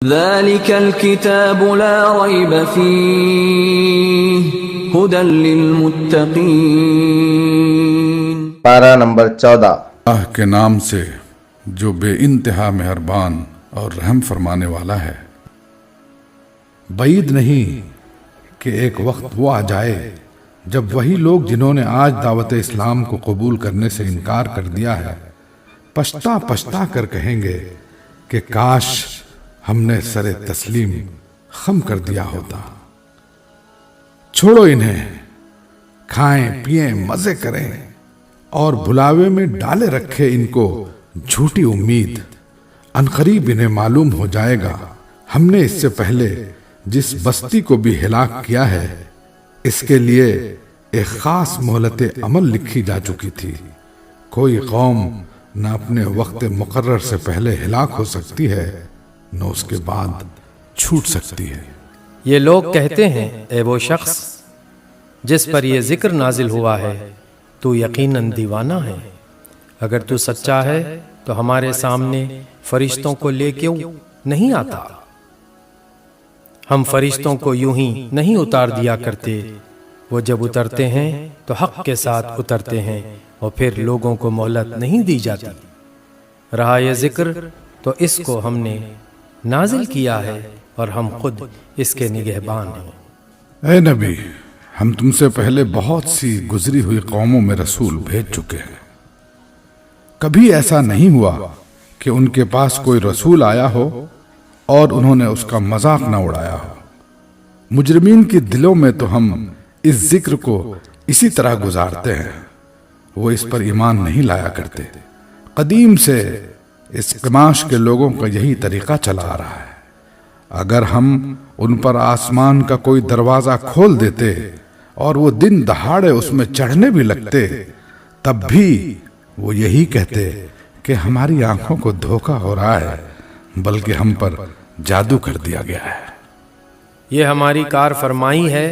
ذلك الكتاب لا ريب فيه هدى للمتقين۔ پارہ نمبر 14۔ اللہ کے نام سے جو بے انتہا مہربان اور رحم فرمانے والا ہے۔ بعید نہیں کہ ایک وقت وہ آ جائے جب وہی لوگ جنہوں نے آج دعوت اسلام کو قبول کرنے سے انکار کر دیا ہے پچھتا پچھتا کر کہیں گے کہ کاش ہم نے سر تسلیم خم کر دیا ہوتا۔ چھوڑو انہیں، کھائیں پیئیں مزے کریں اور بلاوے میں ڈالے رکھے ان کو جھوٹی امید۔ عنقریب انہیں معلوم ہو جائے گا ہم نے اس سے پہلے جس بستی کو بھی ہلاک کیا ہے اس کے لیے ایک خاص مہلت عمل لکھی جا چکی تھی۔ کوئی قوم نہ اپنے وقت مقرر سے پہلے ہلاک ہو سکتی ہے نہ اس کے بعد چھوٹ سکتی ہے۔ یہ لوگ کہتے ہیں اے وہ شخص جس پر یہ ذکر نازل ہوا ہے تو یقیناً دیوانہ ہے۔ اگر تو سچا ہے تو ہمارے سامنے فرشتوں کو لے کیوں نہیں آتا؟ ہم فرشتوں کو یوں ہی نہیں اتار دیا کرتے، وہ جب اترتے ہیں تو حق کے ساتھ اترتے ہیں اور پھر لوگوں کو مہلت نہیں دی جاتی۔ رہا یہ ذکر تو اس کو ہم نے نازل کیا ہے اور ہم خود اس کے نگہبان ہیں۔ اے نبی، ہم تم سے پہلے بہت سی گزری ہوئی قوموں میں رسول بھیج چکے ہیں۔ کبھی ایسا نہیں ہوا کہ ان کے پاس کوئی رسول آیا ہو اور انہوں نے اس کا مذاق نہ اڑایا ہو۔ مجرمین کے دلوں میں تو ہم اس ذکر کو اسی طرح گزارتے ہیں، وہ اس پر ایمان نہیں لایا کرتے۔ قدیم سے اس قماش کے لوگوں کا یہی طریقہ چلا آ رہا ہے۔ اگر ہم ان پر آسمان کا کوئی دروازہ کھول دیتے اور وہ دن دہاڑے اس میں چڑھنے بھی لگتے تب بھی وہ یہی کہتے کہ ہماری آنکھوں کو دھوکہ ہو رہا ہے، بلکہ ہم پر جادو کر دیا گیا ہے۔ یہ ہماری کار فرمائی ہے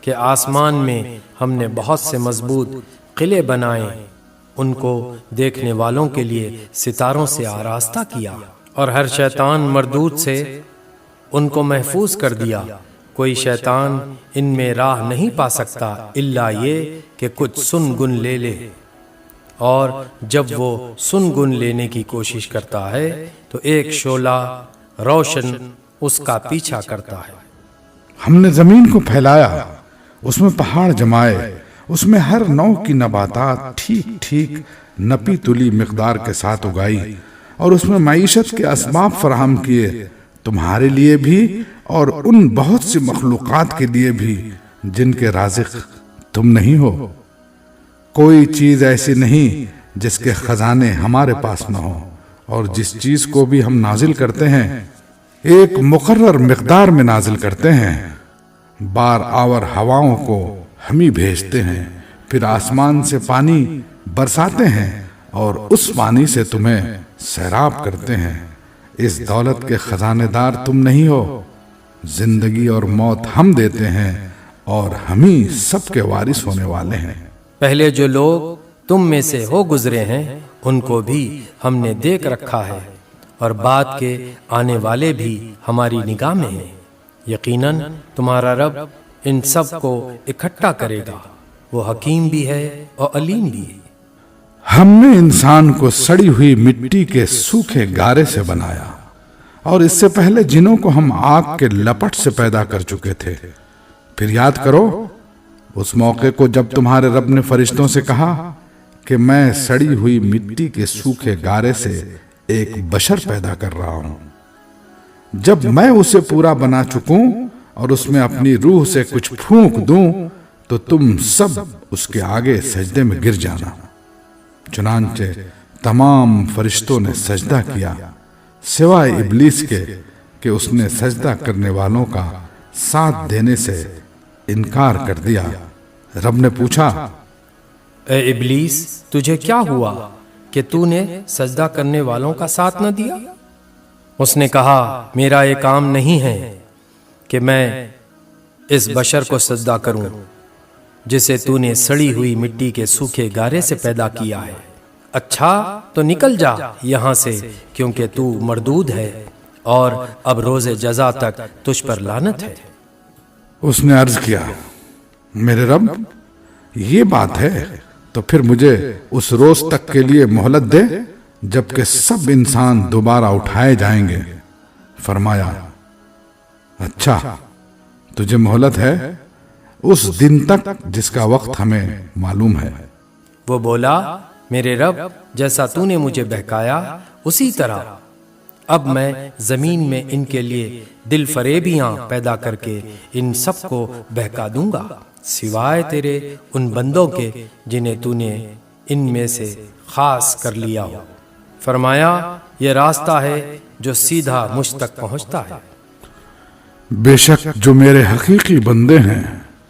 کہ آسمان میں ہم نے بہت سے مضبوط قلعے بنائے، ان کو دیکھنے والوں کے لیے ستاروں سے آراستہ کیا اور ہر شیطان مردود سے ان کو محفوظ کر دیا۔ کوئی شیطان ان میں راہ نہیں پا سکتا الا یہ کہ کچھ سن گن لے لے، اور جب وہ سن گن لینے کی کوشش کرتا ہے تو ایک شعلہ روشن اس کا پیچھا کرتا ہے۔ ہم نے زمین کو پھیلایا، اس میں پہاڑ جمائے، اس میں ہر نوع کی نباتات ٹھیک ٹھیک نپی تلی مقدار کے ساتھ اگائی اور اس میں معیشت کے اسباب فراہم کیے، تمہارے لیے بھی اور ان بہت سی مخلوقات کے لیے بھی جن کے رازق تم نہیں ہو۔ کوئی چیز ایسی نہیں جس کے خزانے ہمارے پاس نہ ہو، اور جس چیز کو بھی ہم نازل کرتے ہیں ایک مقرر مقدار میں نازل کرتے ہیں۔ بار آور ہواؤں کو ہم ہی بھیجتے ہیں، پھر آسمان سے پانی برساتے ہیں اور اس پانی سے تمہیں سیراب کرتے ہیں۔ اس دولت کے خزانے دار تم نہیں ہو۔ زندگی اور موت ہم دیتے ہیں اور ہم ہی سب کے وارث ہونے والے ہیں۔ پہلے جو لوگ تم میں سے ہو گزرے ہیں ان کو بھی ہم نے دیکھ رکھا ہے، اور بعد کے آنے والے بھی ہماری نگاہ میں ہیں۔ یقیناً تمہارا رب ان سب کو اکٹھا کرے گا، وہ حکیم بھی ہے اور علیم بھی ہے۔ ہم نے انسان کو سڑی ہوئی مٹی کے سوکھے گارے سے بنایا، اور اس سے پہلے جنوں کو ہم آگ کے لپٹ سے پیدا کر چکے تھے۔ پھر یاد کرو اس موقع کو جب تمہارے رب نے فرشتوں سے کہا کہ میں سڑی ہوئی مٹی کے سوکھے گارے سے ایک بشر پیدا کر رہا ہوں، جب میں اسے پورا بنا چکوں اور اس میں اپنی روح سے کچھ پھونک دوں تو تم سب اس کے آگے سجدے میں گر جانا۔ چنانچہ تمام فرشتوں نے سجدہ کیا سوائے ابلیس کے کہ اس نے سجدہ کرنے والوں کا ساتھ دینے سے انکار کر دیا۔ رب نے پوچھا اے ابلیس، تجھے کیا ہوا کہ تو نے سجدہ کرنے والوں کا ساتھ نہ دیا؟ اس نے کہا میرا یہ کام نہیں ہے کہ میں اس بشر کو سجدہ کروں جسے تو نے سڑی ہوئی مٹی کے سوکھے گارے سے پیدا کیا ہے۔ اچھا تو نکل جا یہاں سے، کیونکہ تو مردود ہے، اور اب روز جزا تک تجھ پر لعنت ہے۔ اس نے عرض کیا میرے رب یہ بات ہے تو پھر مجھے اس روز تک کے لیے مہلت دے جبکہ سب انسان دوبارہ اٹھائے جائیں گے۔ فرمایا اچھا تجھے مہلت ہے اس دن تک جس کا وقت ہمیں معلوم ہے۔ وہ بولا میرے رب جیسا تو نے مجھے بہکایا اسی طرح اب میں زمین میں ان کے لیے دل فریبیاں پیدا کر کے ان سب کو بہکا دوں گا سوائے تیرے ان بندوں کے جنہیں تو نے ان میں سے خاص کر لیا ہو۔ فرمایا یہ راستہ ہے جو سیدھا مجھ تک پہنچتا ہے۔ بے شک جو میرے حقیقی بندے ہیں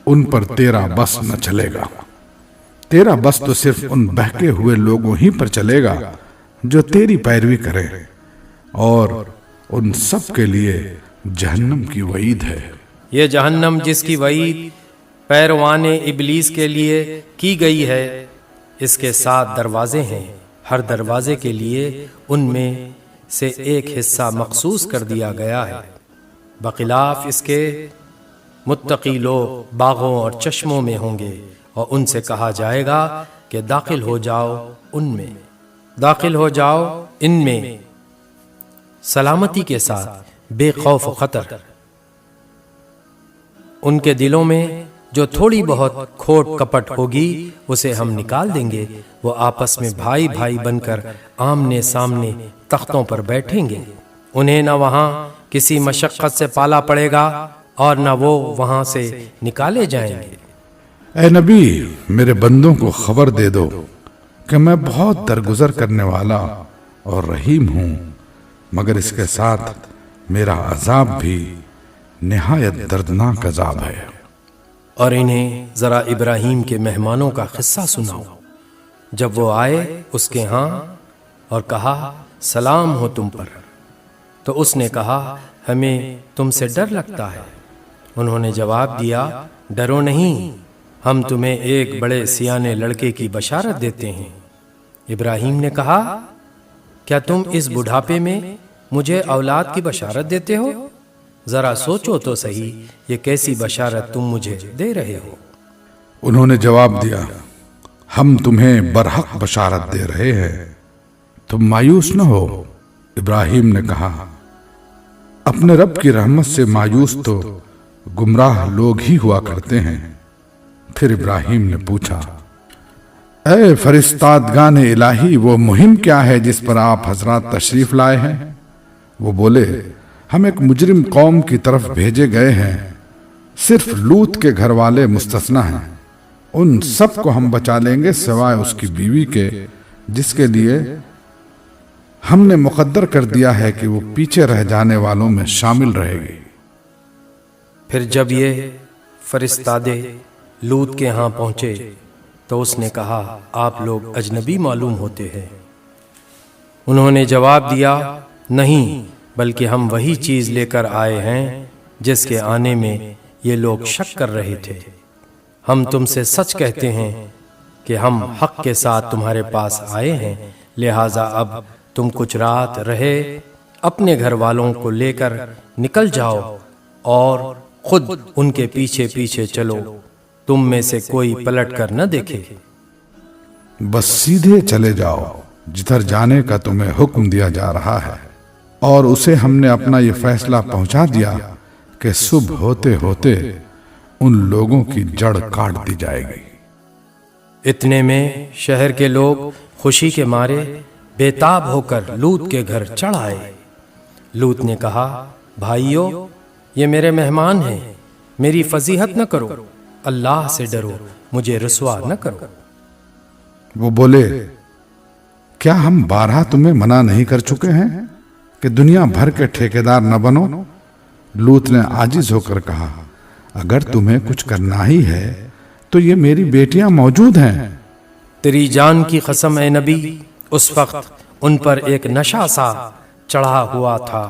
ان پر تیرا بس نہ چلے گا، تیرا بس تو صرف ان بہکے ہوئے لوگوں ہی پر چلے گا جو تیری پیروی کریں، اور ان سب کے لیے جہنم کی وعید ہے۔ یہ جہنم جس کی وعید پیروان ابلیس کے لیے کی گئی ہے اس کے 7 دروازے ہیں، ہر دروازے کے لیے ان میں سے ایک حصہ مخصوص کر دیا گیا ہے۔ بخلاف اس کے متقی لوگ باغوں اور چشموں میں ہوں گے اور ان سے کہا جائے گا کہ داخل ہو جاؤ ان میں، داخل ہو جاؤ ان میں سلامتی کے ساتھ بے خوف و خطر۔ ان کے دلوں میں جو تھوڑی بہت کھوٹ کپٹ ہوگی اسے ہم نکال دیں گے، وہ آپس میں بھائی بھائی بن کر آمنے سامنے تختوں پر بیٹھیں گے، انہیں نہ وہاں کسی مشقت سے پالا پڑے گا اور نہ وہ وہاں سے نکالے جائیں گے۔ اے نبی میرے بندوں کو خبر دے دو کہ میں بہت درگزر کرنے والا اور رحیم ہوں، مگر اس کے ساتھ میرا عذاب بھی نہایت دردناک عذاب ہے۔ اور انہیں ذرا ابراہیم کے مہمانوں کا قصہ سناؤ۔ جب وہ آئے اس کے ہاں اور کہا سلام ہو تم پر، تو اس نے کہا ہمیں تم سے ڈر لگتا ہے۔ انہوں نے جواب دیا ڈرو نہیں، ہم تمہیں ایک بڑے سیانے لڑکے کی بشارت دیتے ہیں۔ ابراہیم نے کہا کیا تم اس بڑھاپے میں مجھے اولاد کی بشارت دیتے ہو؟ ذرا سوچو تو صحیح یہ کیسی بشارت تم مجھے دے رہے ہو؟ انہوں نے جواب دیا ہم تمہیں برحق بشارت دے رہے ہیں، تم مایوس نہ ہو۔ ابراہیم نے کہا اپنے رب کی رحمت سے مایوس تو گمراہ لوگ ہی ہوا کرتے ہیں۔ پھر ابراہیم نے پوچھا اے فرستادگان الہی وہ مہم کیا ہے جس پر آپ حضرات تشریف لائے ہیں؟ وہ بولے ہم ایک مجرم قوم کی طرف بھیجے گئے ہیں، صرف لوط کے گھر والے مستثنا ہیں، ان سب کو ہم بچا لیں گے سوائے اس کی بیوی کے جس کے لیے ہم نے مقدر کر دیا ہے کہ وہ پیچھے رہ جانے والوں میں شامل رہے گی۔ پھر جب یہ فرستادے لوط کے ہاں پہنچے تو اس نے کہا آپ لوگ اجنبی معلوم ہوتے ہیں۔ انہوں نے جواب دیا نہیں، بلکہ ہم وہی چیز لے کر آئے ہیں جس کے آنے میں یہ لوگ شک کر رہے تھے۔ ہم تم سے سچ کہتے ہیں کہ ہم حق کے ساتھ تمہارے پاس آئے ہیں، لہٰذا اب تم کچھ رات رہے اپنے گھر والوں کو لے کر نکل جاؤ اور خود ان کے پیچھے پیچھے چلو، تم میں سے کوئی پلٹ کر نہ دیکھے۔ بس سیدھے چلے جاؤ جدھر جانے کا تمہیں حکم دیا جا رہا ہے، اور اسے ہم نے اپنا یہ فیصلہ پہنچا دیا کہ صبح ہوتے ہوتے ان لوگوں کی جڑ کاٹ دی جائے گی۔ اتنے میں شہر کے لوگ خوشی کے مارے بےتاب ہو کر لوط کے گھر چڑھ آئے۔ لوط نے کہا بھائیو یہ میرے مہمان ہیں، میری فضیحت نہ کرو، اللہ سے ڈرو، مجھے رسوا نہ کرو۔ وہ بولے کیا ہم 12 تمہیں منع نہیں کر چکے ہیں کہ دنیا بھر کے ٹھیکیدار نہ بنو؟ لوط نے عاجز ہو کر کہا اگر تمہیں کچھ کرنا ہی ہے تو یہ میری بیٹیاں موجود ہیں۔ تیری جان کی قسم اے نبی، اس وقت ان پر ایک نشہ سا چڑھا ہوا تھا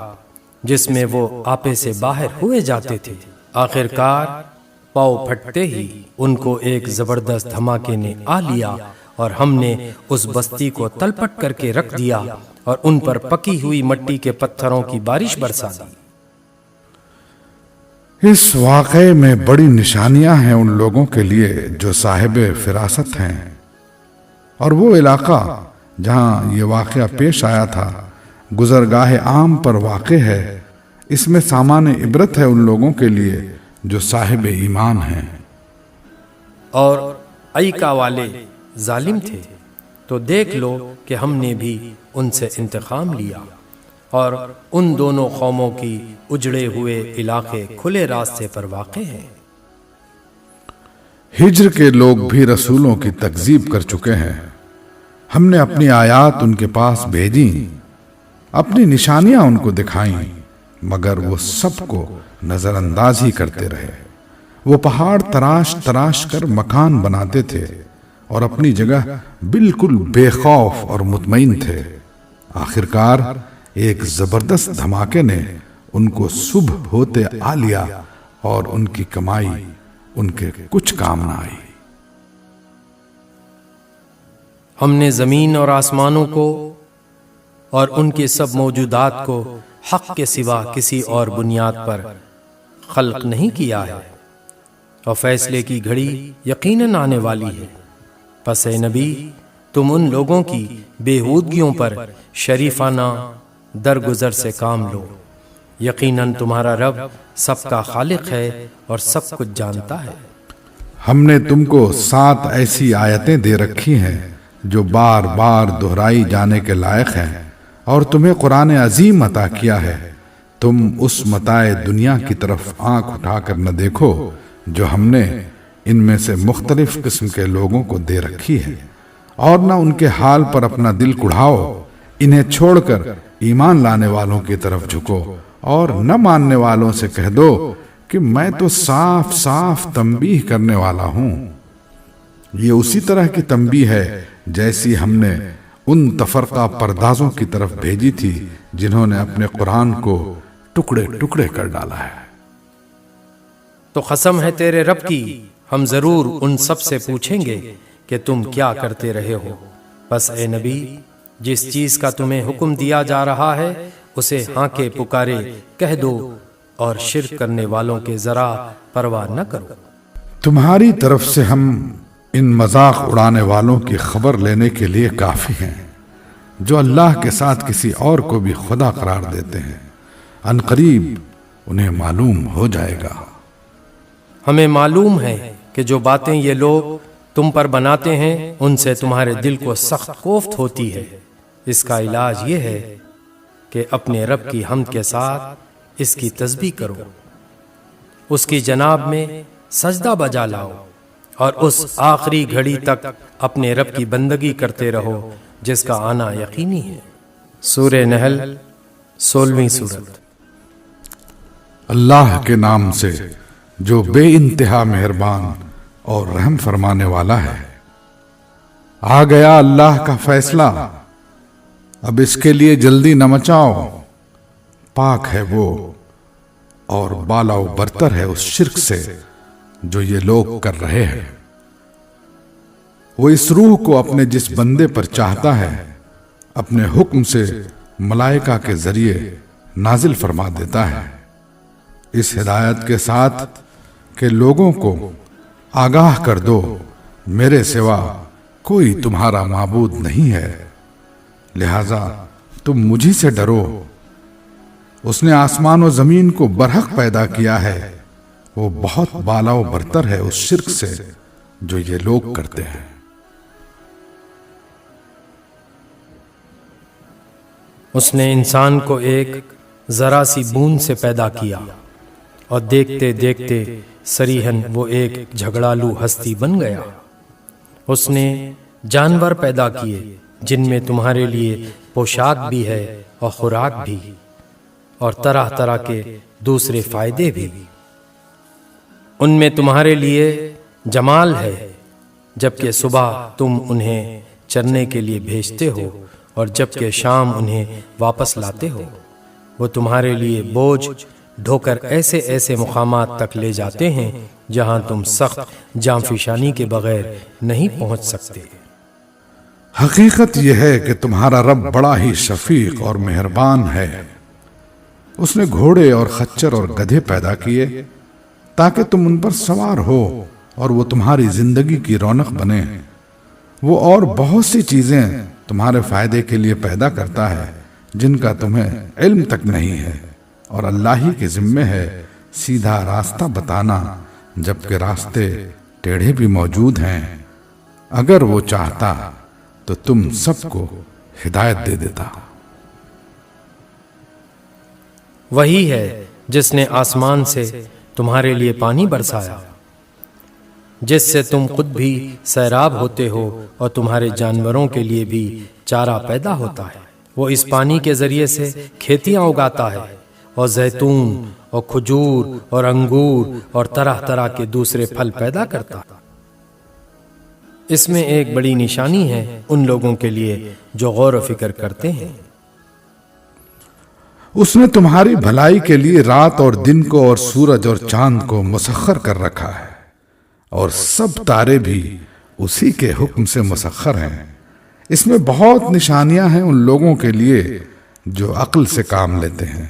جس میں وہ آپے سے باہر ہوئے جاتے تھے۔ آخر کار پاؤ پھٹتے ہی ان کو ایک زبردست دھماکے نے آ لیا اور ہم نے اس بستی کو تلپٹ کر کے رکھ دیا اور ان پر پکی ہوئی مٹی کے پتھروں کی بارش برسا دی۔ اس واقعے میں بڑی نشانیاں ہیں ان لوگوں کے لیے جو صاحب فراست ہیں، اور وہ علاقہ جہاں یہ واقعہ پیش آیا تھا گزرگاہ عام پر واقع ہے۔ اس میں سامان عبرت ہے ان لوگوں کے لیے جو صاحب ایمان ہیں۔ اور ایکا والے ظالم تھے، تو دیکھ لو کہ ہم نے بھی ان سے انتقام لیا، اور ان دونوں قوموں کی اجڑے ہوئے علاقے کھلے راستے پر واقع ہیں۔ ہجر کے لوگ بھی رسولوں کی تکذیب کر چکے ہیں، ہم نے اپنی آیات ان کے پاس بھیجی، اپنی نشانیاں ان کو دکھائیں، مگر وہ سب کو نظر انداز ہی کرتے رہے۔ وہ پہاڑ تراش تراش کر مکان بناتے تھے اور اپنی جگہ بالکل بے خوف اور مطمئن تھے۔ آخرکار ایک زبردست دھماکے نے ان کو صبح ہوتے آ لیا اور ان کی کمائی ان کے کچھ کام نہ آئی۔ ہم نے زمین اور آسمانوں کو اور ان کے سب موجودات کو حق کے سوا کسی اور بنیاد پر خلق نہیں کیا ہے، اور فیصلے کی گھڑی یقیناً آنے والی ہے۔ پس اے نبی، تم ان لوگوں کی بےہودگیوں پر شریفانہ درگزر سے کام لو، یقیناً تمہارا رب سب کا خالق ہے اور سب کچھ جانتا ہے۔ ہم نے تم کو 7 ایسی آیتیں دے رکھی ہیں جو بار بار دہرائی جانے کے لائق ہیں، اور تمہیں قرآن عظیم عطا کیا ہے۔ تم اس متاع دنیا کی طرف آنکھ اٹھا کر نہ دیکھو جو ہم نے ان میں سے مختلف قسم کے لوگوں کو دے رکھی ہے، اور نہ ان کے حال پر اپنا دل کڑھاؤ۔ انہیں چھوڑ کر ایمان لانے والوں کی طرف جھکو، اور نہ ماننے والوں سے کہہ دو کہ میں تو صاف صاف تنبیہ کرنے والا ہوں۔ یہ اسی طرح کی تنبیہ ہے جیسی ہم نے ان تفرقہ پردازوں کی طرف بھیجی تھی جنہوں نے اپنے قرآن کو ٹکڑے ٹکڑے کر ڈالا ہے۔ تو قسم ہے تیرے رب کی، ہم ضرور ان سب سے پوچھیں گے کہ تم کیا کرتے رہے ہو۔ بس اے نبی، جس چیز کا تمہیں حکم دیا جا رہا ہے اسے ہاں کے پکارے کہہ دو، اور شرک کرنے والوں کے ذرا پرواہ نہ کرو۔ تمہاری طرف سے ہم ان مذاق اڑانے والوں کی خبر لینے کے لیے کافی ہیں جو اللہ کے ساتھ کسی اور کو بھی خدا قرار دیتے ہیں۔ ان قریب انہیں معلوم ہو جائے گا۔ ہمیں معلوم ہے کہ جو باتیں یہ لوگ تم پر بناتے ہیں ان سے تمہارے دل کو سخت کوفت ہوتی ہے۔ اس کا علاج یہ ہے کہ اپنے رب کی حمد کے ساتھ اس کی تسبیح کرو، اس کی جناب میں سجدہ بجا لاؤ، اور اس آخری گھڑی تک اپنے رب کی بندگی کرتے رہو جس کا آنا یقینی ہے۔ سورہ نحل 16ویں سورت۔ اللہ کے نام سے جو بے انتہا مہربان اور رحم فرمانے والا ہے۔ آ گیا اللہ کا فیصلہ، اب اس کے لیے جلدی نہ مچاؤ۔ پاک ہے وہ اور بالا و برتر ہے اس شرک سے جو یہ لوگ کر رہے ہیں۔ وہ اس روح کو اپنے جس بندے پر چاہتا ہے اپنے حکم سے ملائکہ کے ذریعے نازل فرما دیتا ہے، اس ہدایت کے ساتھ کہ لوگوں کو آگاہ کر دو میرے سوا کوئی تمہارا معبود نہیں ہے، لہذا تم مجھی سے ڈرو۔ اس نے آسمان و زمین کو برحق پیدا کیا ہے، وہ بہت بالا و برتر ہے اس شرک سے جو یہ لوگ کرتے ہیں۔ اس نے انسان کو ایک ذرا سی بوند سے پیدا کیا، اور دیکھتے دیکھتے صریحاً وہ ایک جھگڑالو ہستی بن گیا۔ اس نے جانور پیدا کیے جن میں تمہارے لیے پوشاک بھی ہے اور خوراک بھی، اور طرح طرح کے دوسرے فائدے بھی۔ ان میں تمہارے لیے جمال ہے، جبکہ صبح تم انہیں چرنے کے لیے بھیجتے ہو اور جبکہ شام انہیں واپس لاتے ہو۔ وہ تمہارے لیے بوجھ ڈھو کر ایسے ایسے مقامات تک لے جاتے ہیں جہاں تم سخت جانفشانی کے بغیر نہیں پہنچ سکتے۔ حقیقت یہ ہے کہ تمہارا رب بڑا ہی شفیق اور مہربان ہے۔ اس نے گھوڑے اور خچر اور گدھے پیدا کیے تاکہ تم ان پر سوار ہو اور وہ تمہاری زندگی کی رونق بنے۔ وہ اور بہت سی چیزیں تمہارے فائدے کے لیے پیدا کرتا ہے جن کا تمہیں علم تک نہیں ہے، اور اللہ ہی کے ذمے ہے سیدھا راستہ بتانا، جبکہ راستے ٹیڑھے بھی موجود ہیں۔ اگر وہ چاہتا تو تم سب کو ہدایت دے دیتا۔ وہی ہے جس نے آسمان سے تمہارے لیے پانی برسایا، جس سے تم خود بھی سیراب ہوتے ہو اور تمہارے جانوروں کے لیے بھی چارہ پیدا ہوتا ہے۔ وہ اس پانی کے ذریعے سے کھیتیاں اگاتا ہے اور زیتون اور کھجور اور انگور اور طرح طرح کے دوسرے پھل پیدا کرتا ہے۔ اس میں ایک بڑی نشانی ہے ان لوگوں کے لیے جو غور و فکر کرتے ہیں۔ اس نے تمہاری بھلائی کے لیے رات اور دن کو اور سورج اور چاند کو مسخر کر رکھا ہے، اور سب تارے بھی اسی کے حکم سے مسخر ہیں۔ اس میں بہت نشانیاں ہیں ان لوگوں کے لیے جو عقل سے کام لیتے ہیں۔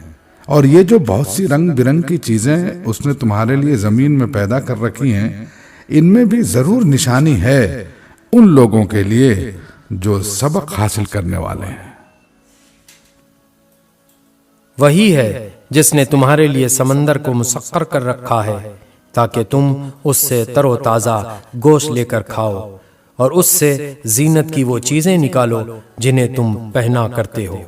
اور یہ جو بہت سی رنگ برنگ کی چیزیں اس نے تمہارے لیے زمین میں پیدا کر رکھی ہیں، ان میں بھی ضرور نشانی ہے ان لوگوں کے لیے جو سبق حاصل کرنے والے ہیں۔ وہی ہے جس نے تمہارے لیے سمندر کو مسخر کر رکھا ہے تاکہ تم اس سے تر و تازہ گوشت لے کر کھاؤ اور اس سے زینت کی وہ چیزیں نکالو جنہیں تم پہنا کرتے ہو۔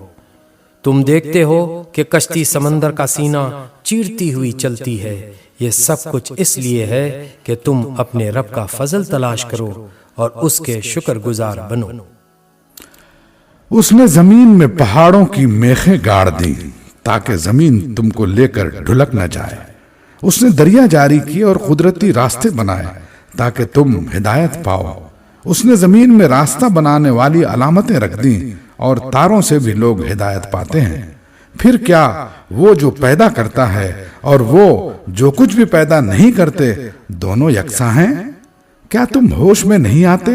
تم دیکھتے ہو کہ کشتی سمندر کا سینہ چیرتی ہوئی چلتی ہے۔ یہ سب کچھ اس لیے ہے کہ تم اپنے رب کا فضل تلاش کرو اور اس کے شکر گزار بنو۔ اس نے زمین میں پہاڑوں کی میخیں گاڑ دی تاکہ زمین تم کو لے کر ڈھلک نہ جائے۔ اس نے دریا جاری کی اور قدرتی راستے بنائے تاکہ تم ہدایت پاؤ۔ اس نے زمین میں راستہ بنانے والی علامتیں رکھ دیں اور تاروں سے بھی لوگ ہدایت پاتے ہیں۔ پھر کیا وہ جو پیدا کرتا ہے اور وہ جو کچھ بھی پیدا نہیں کرتے دونوں یکساں ہیں؟ کیا تم ہوش میں نہیں آتے؟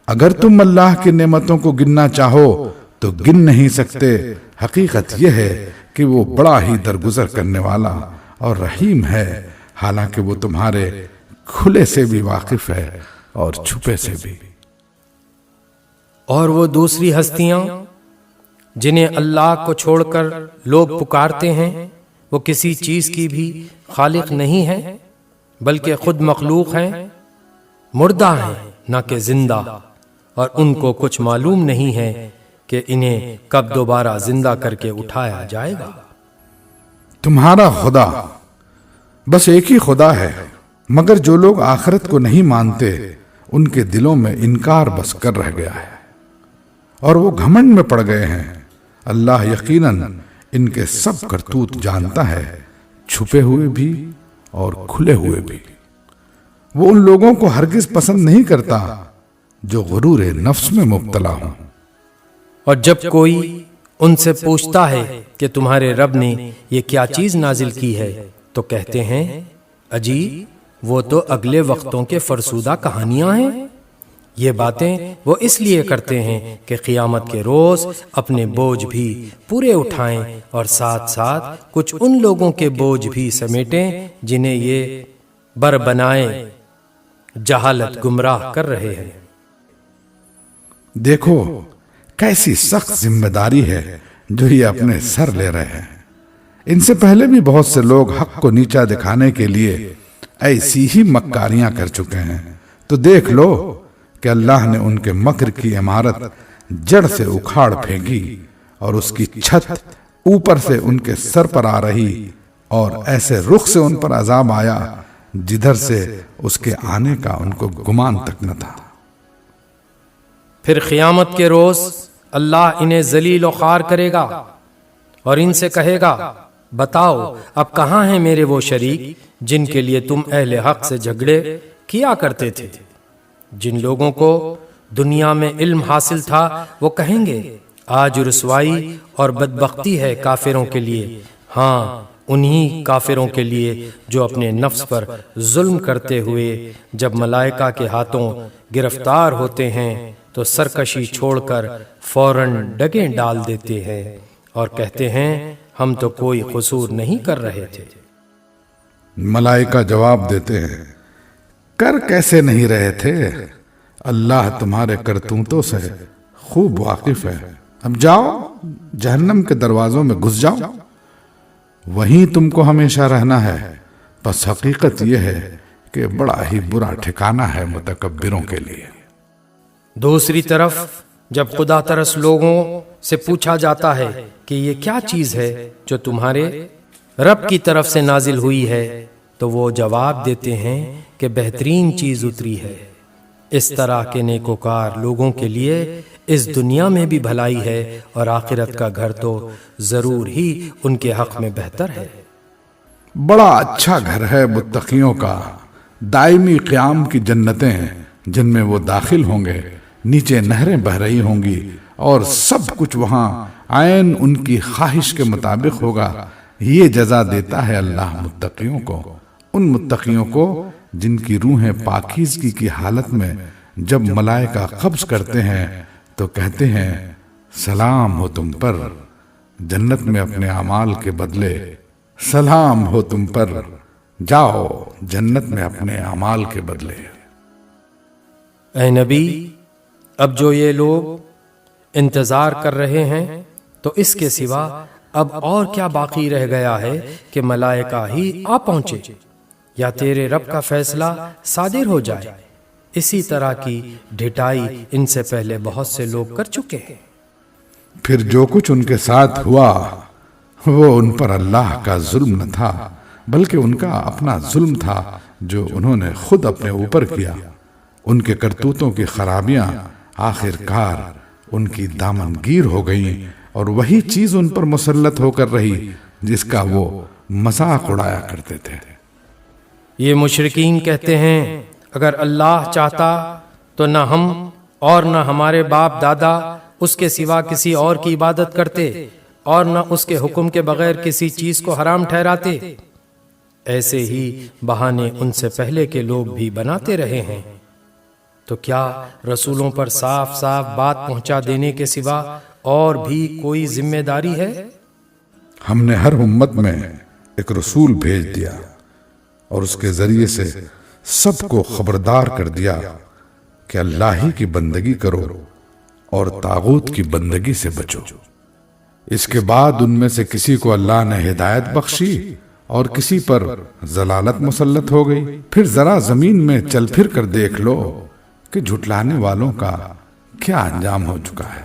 اگر تم اللہ کی نعمتوں کو گننا چاہو تو گن نہیں سکتے۔ حقیقت یہ ہے کہ وہ بڑا ہی درگزر کرنے والا اور رحیم ہے، حالانکہ وہ تمہارے کھلے سے بھی واقف ہے اور چھپے سے بھی۔ اور وہ دوسری ہستیاں جنہیں اللہ کو چھوڑ کر لوگ پکارتے ہیں، وہ کسی چیز کی بھی خالق نہیں ہیں بلکہ خود مخلوق ہیں، مردہ ہیں نہ کہ زندہ، اور ان کو کچھ معلوم نہیں ہے کہ انہیں کب دوبارہ زندہ کر کے اٹھایا جائے گا۔ تمہارا خدا بس ایک ہی خدا ہے، مگر جو لوگ آخرت کو نہیں مانتے ان کے دلوں میں انکار بس کر رہ گیا ہے اور وہ گھمنڈ میں پڑ گئے ہیں۔ اللہ یقیناً ان کے سب کرتوت جانتا ہے، چھپے ہوئے بھی اور کھلے ہوئے بھی۔ وہ ان لوگوں کو ہرگز پسند نہیں کرتا جو غرور نفس میں مبتلا ہوں۔ اور جب کوئی ان سے پوچھتا ہے کہ تمہارے رب نے یہ کیا چیز نازل کی ہے تو کہتے ہیں اجی وہ تو اگلے وقتوں کے فرسودہ کہانیاں ہیں۔ یہ باتیں وہ اس لیے کرتے ہیں کہ قیامت کے روز اپنے بوجھ بھی پورے اٹھائیں اور ساتھ ساتھ کچھ ان لوگوں کے بوجھ بھی سمیٹیں جنہیں یہ بر بنائے جہالت گمراہ کر رہے ہیں۔ دیکھو کیسی سخت ذمہ داری ہے جو یہ اپنے سر لے رہے ہیں۔ ان سے پہلے بھی بہت سے لوگ حق کو نیچا دکھانے کے لیے ایسی ہی مکاریاں کر چکے ہیں، تو دیکھ لو کہ اللہ نے ان کے مکر کی عمارت جڑ سے اکھاڑ پھینکی اور اس کی چھت اوپر سے ان کے سر پر آ رہی، اور ایسے رخ سے ان پر عذاب آیا جدھر سے اس کے آنے کا ان کو گمان تک نہ تھا۔ پھر قیامت کے روز اللہ انہیں ذلیل و خوار کرے گا اور ان سے کہے گا بتاؤ اب کہاں ہیں میرے وہ شریک جن کے لیے تم اہل حق سے جھگڑے کیا کرتے تھے؟ جن لوگوں کو دنیا میں علم حاصل تھا وہ کہیں گے آج رسوائی اور بدبختی ہے کافروں کے لیے، ہاں انہی کافروں کے لیے جو اپنے نفس پر ظلم کرتے ہوئے جب ملائکہ کے ہاتھوں گرفتار ہوتے ہیں تو سرکشی چھوڑ کر فوراً ڈگیں ڈال دیتے ہیں اور کہتے ہیں ہم تو کوئی قصور نہیں کر رہے تھے۔ ملائکہ جواب دیتے ہیں کر کیسے نہیں رہے تھے، اللہ تمہارے کرتوتوں سے خوب واقف ہے، اب جاؤ جہنم کے دروازوں میں گھس جاؤ، وہیں تم کو ہمیشہ رہنا ہے، بس حقیقت یہ ہے کہ بڑا ہی برا ٹھکانہ ہے متکبروں کے لیے۔ دوسری طرف جب خدا ترس لوگوں سے پوچھا جاتا ہے کہ یہ کیا چیز ہے جو تمہارے رب کی طرف سے نازل ہوئی ہے تو وہ جواب دیتے ہیں کہ بہترین چیز اتری ہے۔ اس طرح کے نیکوکار لوگوں کے لیے اس دنیا میں بھی بھلائی ہے اور آخرت کا گھر تو ضرور ہی ان کے حق میں بہتر ہے۔ بڑا اچھا گھر ہے متقیوں کا، دائمی قیام کی جنتیں جن میں وہ داخل ہوں گے، نیچے نہریں بہہ رہی ہوں گی اور سب کچھ وہاں عین ان کی خواہش کے مطابق ہوگا۔ یہ جزا دیتا ہے اللہ متقیوں کو، ان متقیوں کو جن کی روحیں پاکیزگی کی حالت میں جب ملائکہ قبض کرتے ہیں تو کہتے ہیں سلام ہو تم پر، جنت میں اپنے اعمال کے بدلے سلام ہو تم پر، جاؤ جنت میں اپنے اعمال کے بدلے۔ اے نبی، اب جو یہ لوگ انتظار کر رہے ہیں تو اس کے سوا اب اور کیا باقی رہ گیا ہے کہ ملائکہ ہی آ پہنچے یا تیرے رب کا فیصلہ صادر ہو جائے۔ اسی طرح کی ڈھٹائی ان سے پہلے بہت سے لوگ کر چکے ہیں۔ پھر جو کچھ ان کے ساتھ ہوا وہ ان پر اللہ کا ظلم نہ تھا بلکہ ان کا اپنا ظلم تھا جو انہوں نے خود اپنے اوپر کیا۔ ان کے کرتوتوں کی خرابیاں آخر کار ان کی دامن گیر ہو گئیں اور وہی چیز ان پر مسلط ہو کر رہی جس کا وہ مذاق اڑایا کرتے تھے۔ یہ مشرکین کہتے ہیں اگر اللہ چاہتا تو نہ ہم اور نہ ہمارے باپ دادا اس کے سوا کسی اور کی عبادت کرتے اور نہ اس کے حکم کے بغیر کسی چیز کو حرام ٹھہراتے۔ ایسے ہی بہانے ان سے پہلے کے لوگ بھی بناتے رہے ہیں۔ تو کیا رسولوں پر صاف صاف بات پہنچا دینے کے سوا اور بھی کوئی ذمہ داری ہے؟ ہم نے ہر امت میں ایک رسول بھیج دیا اور اس کے ذریعے سے سب کو خبردار کر دیا کہ اللہ ہی کی بندگی کرو اور طاغوت کی بندگی سے بچو۔ اس کے بعد ان میں سے کسی کو اللہ نے ہدایت بخشی اور کسی پر ضلالت مسلط ہو گئی۔ پھر ذرا زمین میں چل پھر کر دیکھ لو کہ جھٹلانے والوں کا کیا انجام ہو چکا ہے۔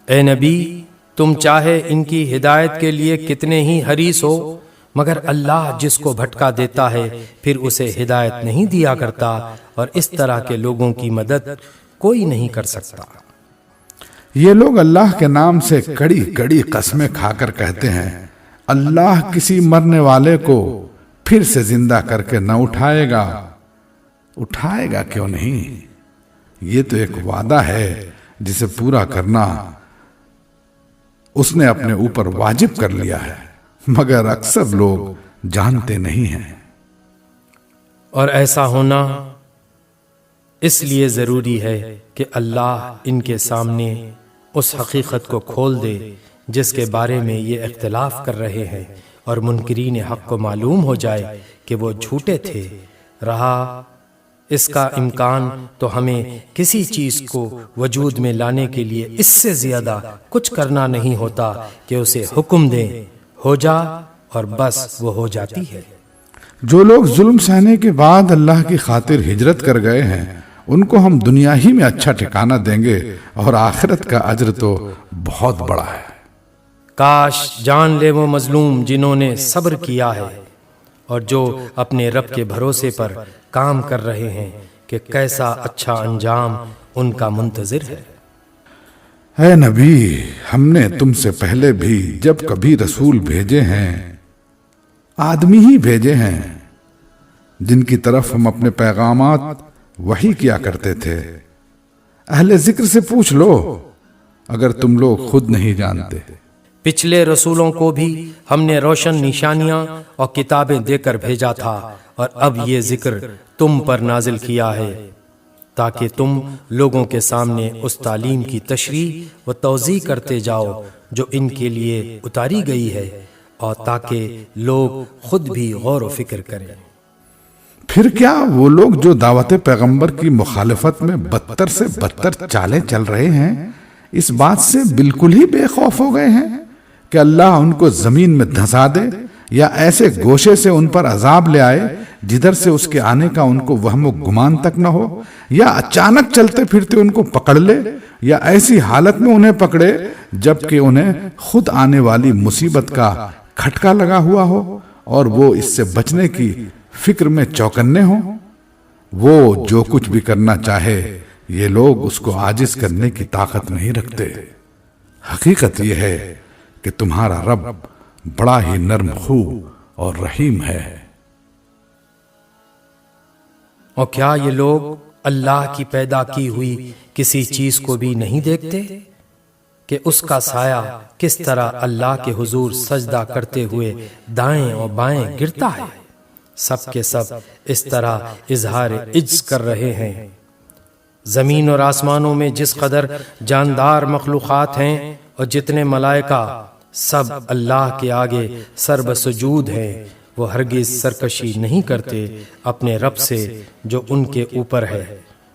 اے نبی، تم چاہے ان کی ہدایت کے لیے کتنے ہی حریص ہو مگر اللہ جس کو بھٹکا دیتا ہے پھر اسے ہدایت نہیں دیا کرتا اور اس طرح کے لوگوں کی مدد کوئی نہیں کر سکتا۔ یہ لوگ اللہ کے نام سے کڑی کڑی قسمیں کھا کر کہتے ہیں اللہ کسی مرنے والے کو پھر سے زندہ کر کے نہ اٹھائے گا۔ اٹھائے گا کیوں نہیں؟ یہ تو ایک وعدہ ہے جسے پورا کرنا اس نے اپنے اوپر واجب کر لیا ہے، مگر اکثر لوگ جانتے نہیں ہیں۔ اور ایسا ہونا اس لیے ضروری ہے کہ اللہ ان کے سامنے اس حقیقت کو کھول دے جس کے بارے میں یہ اختلاف کر رہے ہیں اور منکرین حق کو معلوم ہو جائے کہ وہ جھوٹے تھے۔ رہا اس کا امکان تو ہمیں کسی چیز کو وجود میں لانے کے لیے اس سے زیادہ کچھ کرنا نہیں ہوتا کہ اسے حکم دیں ہو جا اور بس وہ ہو جاتی ہے۔ جو لوگ ظلم سہنے کے بعد اللہ کی خاطر ہجرت کر گئے ہیں ان کو ہم دنیا ہی میں اچھا ٹھکانہ دیں گے اور آخرت کا اجر تو بہت بڑا ہے۔ کاش جان لے وہ مظلوم جنہوں نے صبر کیا ہے اور جو اپنے رب کے بھروسے پر کام کر رہے ہیں کہ کیسا اچھا انجام ان کا منتظر ہے۔ اے نبی، ہم نے تم سے پہلے بھی جب کبھی رسول بھیجے ہیں آدمی ہی بھیجے ہیں جن کی طرف ہم اپنے پیغامات وحی کیا کرتے تھے۔ اہل ذکر سے پوچھ لو اگر تم لوگ خود نہیں جانتے۔ پچھلے رسولوں کو بھی ہم نے روشن نشانیاں اور کتابیں دے کر بھیجا تھا، اور اب یہ ذکر تم پر نازل کیا ہے تاکہ تم لوگوں کے سامنے اس تعلیم کی تشریح و توضیح کرتے جاؤ جو ان کے لیے اتاری گئی ہے، اور تاکہ لوگ خود بھی غور و فکر کریں۔ پھر کیا وہ لوگ جو دعوت پیغمبر کی مخالفت میں بدتر سے بدتر چالیں چل رہے ہیں اس بات سے بالکل ہی بے خوف ہو گئے ہیں کہ اللہ ان کو زمین میں دھسا دے، یا ایسے گوشے سے ان پر عذاب لے آئے جدھر سے اس کے آنے کا ان کو وہم و گمان تک نہ ہو، یا اچانک چلتے پھرتے ان کو پکڑ لے، یا ایسی حالت میں انہیں پکڑے جبکہ انہیں خود آنے والی مصیبت کا کھٹکا لگا ہوا ہو اور وہ اس سے بچنے کی فکر میں چوکنے ہوں۔ وہ جو کچھ بھی کرنا چاہے یہ لوگ اس کو عاجز کرنے کی طاقت نہیں رکھتے۔ حقیقت یہ ہے کہ تمہارا رب بڑا ہی نرم خو اور رحیم ہے۔ اور کیا یہ لوگ اللہ کی پیدا کی ہوئی کسی چیز کو بھی نہیں دیکھتے کہ اس کا سایہ کس طرح اللہ کے حضور سجدہ کرتے ہوئے دائیں اور بائیں گرتا ہے؟ سب کے سب اس طرح اظہار عجز کر رہے ہیں۔ زمین اور آسمانوں میں جس قدر جاندار مخلوقات ہیں اور جتنے ملائکہ سب اللہ کے آگے سر بسجود ہیں، وہ ہرگز سرکشی نہیں کرتے اپنے رب سے جو ان کے اوپر ہے،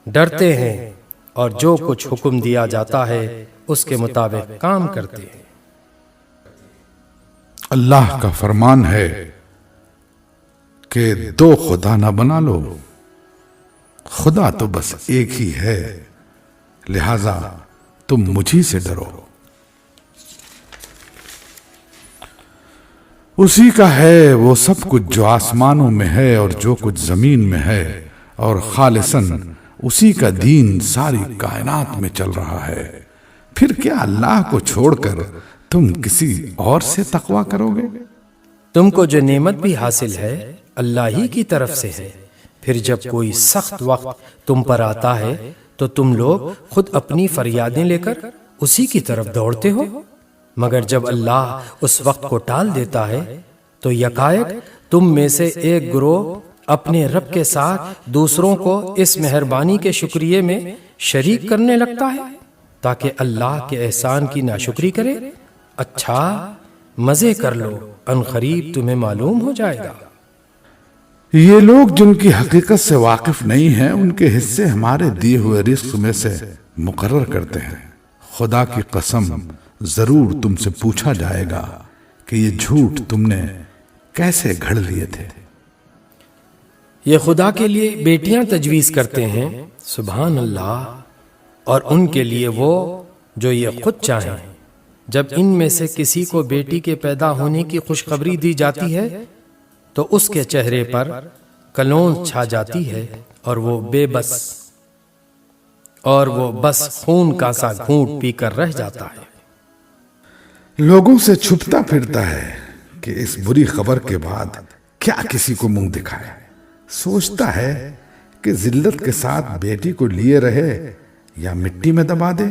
ڈرتے ہیں اور جو کچھ حکم دیا جاتا ہے اس کے مطابق کام کرتے ہیں۔ اللہ کا فرمان ہے کہ دو خدا نہ بنا لو، خدا تو بس ایک ہی ہے، لہذا تم مجھی سے ڈرو۔ اسی کا ہے وہ سب کچھ جو آسمانوں میں ہے اور جو کچھ زمین میں ہے، اور خالصاً اسی کا دین ساری کائنات میں چل رہا ہے۔ پھر کیا اللہ کو چھوڑ کر تم کسی اور سے تقویٰ کرو گے؟ تم کو جو نعمت بھی حاصل ہے اللہ ہی کی طرف سے ہے، پھر جب کوئی سخت وقت تم پر آتا ہے تو تم لوگ خود اپنی فریادیں لے کر اسی کی طرف دوڑتے ہو، مگر جب اللہ اس وقت کو ٹال دیتا ہے تو یکایک تم میں سے ایک گروہ اپنے رب کے ساتھ دوسروں کو اس مہربانی کے شکریہ میں شریک کرنے لگتا ہے تاکہ اللہ کے احسان کی ناشکری کرے۔ اچھا مزے کر لو، ان قریب تمہیں معلوم ہو جائے گا۔ یہ لوگ جن کی حقیقت سے واقف نہیں ہیں ان کے حصے ہمارے دیے ہوئے رزق میں سے مقرر کرتے ہیں۔ خدا کی قسم ضرور تم سے پوچھا جائے گا کہ یہ جھوٹ تم نے کیسے گھڑ لیے تھے۔ یہ خدا کے لیے بیٹیاں تجویز کرتے ہیں، سبحان اللہ، اور ان کے لیے وہ جو یہ خود چاہیں۔ جب ان میں سے کسی کو بیٹی کے پیدا ہونے کی خوشخبری دی جاتی ہے تو اس کے چہرے پر کلون چھا جاتی ہے اور وہ بس خون کا سا گھونٹ پی کر رہ جاتا ہے۔ لوگوں سے چھپتا پھرتا ہے کہ اس بری خبر کے بعد کیا کسی کو منہ دکھائے۔ سوچتا ہے کہ ذلت کے ساتھ بیٹی کو لیے رہے یا مٹی میں دبا دے۔